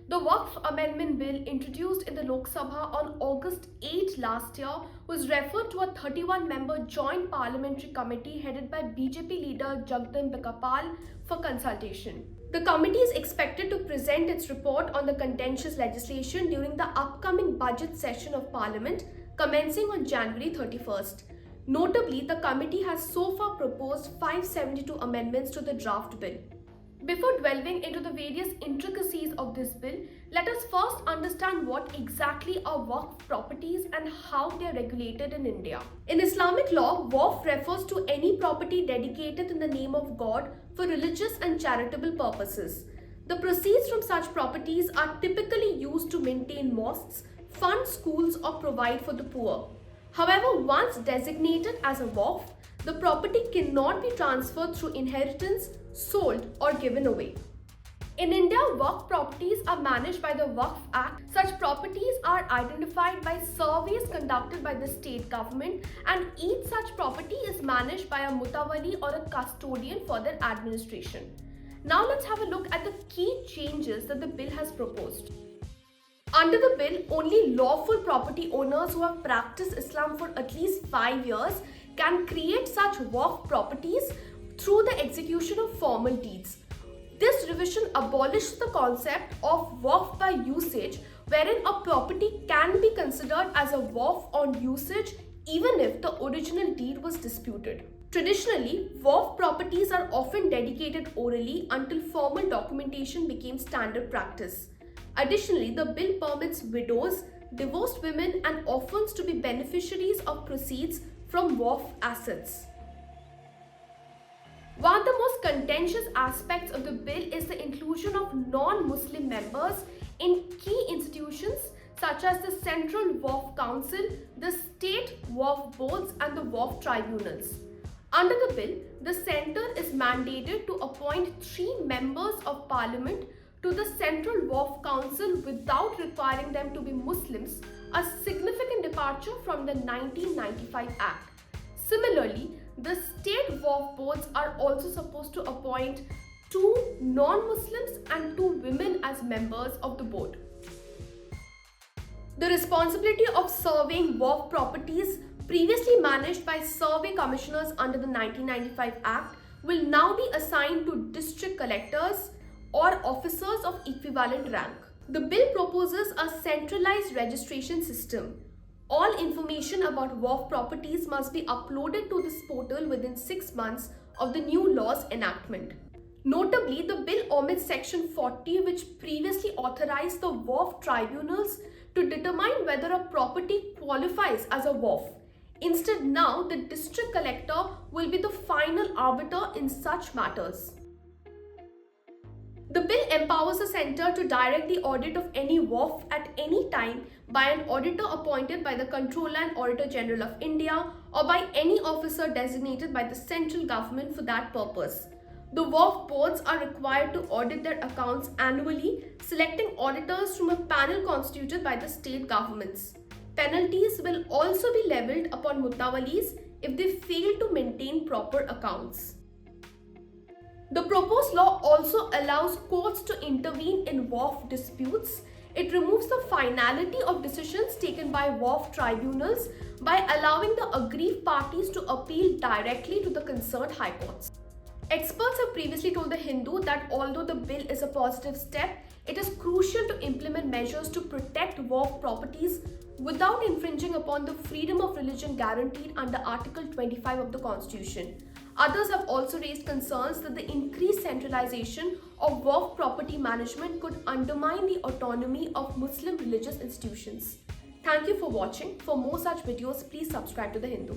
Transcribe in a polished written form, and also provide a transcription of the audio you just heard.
The Waqf Amendment Bill introduced in the Lok Sabha on August 8 last year was referred to a 31-member Joint Parliamentary Committee headed by BJP leader Jagdambika Pal for consultation. The committee is expected to present its report on the contentious legislation during the upcoming budget session of Parliament commencing on January 31st. Notably, the committee has so far proposed 572 amendments to the draft bill. Before delving into the various intricacies of this bill, let us first understand what exactly are Waqf properties and how they are regulated in India. In Islamic law, Waqf refers to any property dedicated in the name of God for religious and charitable purposes. The proceeds from such properties are typically used to maintain mosques, fund schools, or provide for the poor. However, once designated as a Waqf, the property cannot be transferred through inheritance, sold, or given away. In India, Waqf properties are managed by the Waqf Act. Such properties are identified by surveys conducted by the state government, and each such property is managed by a mutawalli or a custodian for their administration. Now let's have a look at the key changes that the bill has proposed. Under the bill, only lawful property owners who have practiced Islam for at least 5 years can create such Waqf properties through the execution of formal deeds. This revision abolishes the concept of Waqf by usage, wherein a property can be considered as a Waqf on usage even if the original deed was disputed. Traditionally, Waqf properties are often dedicated orally until formal documentation became standard practice. Additionally, the bill permits widows, divorced women, and orphans to be beneficiaries of proceeds from Waqf assets. One of the most contentious aspects of the bill is the inclusion of non-Muslim members in key institutions such as the Central Waqf Council, the State Waqf Boards, and the Waqf Tribunals. Under the bill, the centre is mandated to appoint 3 members of Parliament to the Central Waqf Council without requiring them to be Muslims, a significant departure from the 1995 Act. Similarly, the state Waqf boards are also supposed to appoint 2 non-Muslims and 2 women as members of the board. The responsibility of surveying Waqf properties previously managed by survey commissioners under the 1995 Act will now be assigned to district collectors or officers of equivalent rank. The bill proposes a centralized registration system. All information about Waqf properties must be uploaded to this portal within 6 months of the new law's enactment. Notably, the bill omits Section 40, which previously authorized the Waqf tribunals to determine whether a property qualifies as a Waqf. Instead, now the district collector will be the final arbiter in such matters. The bill empowers the centre to direct the audit of any Waqf at any time by an auditor appointed by the Comptroller and Auditor General of India or by any officer designated by the central government for that purpose. The Waqf boards are required to audit their accounts annually, selecting auditors from a panel constituted by the state governments. Penalties will also be levelled upon mutawallis if they fail to maintain proper accounts. The proposed law also allows courts to intervene in Waqf disputes. It removes the finality of decisions taken by Waqf tribunals by allowing the aggrieved parties to appeal directly to the concerned high courts. Experts have previously told The Hindu that although the bill is a positive step, it is crucial to implement measures to protect Waqf properties without infringing upon the freedom of religion guaranteed under Article 25 of the Constitution. Others have also raised concerns that the increased centralization of Waqf property management could undermine the autonomy of Muslim religious institutions. Thank you for watching. For more such videos, please subscribe to The Hindu.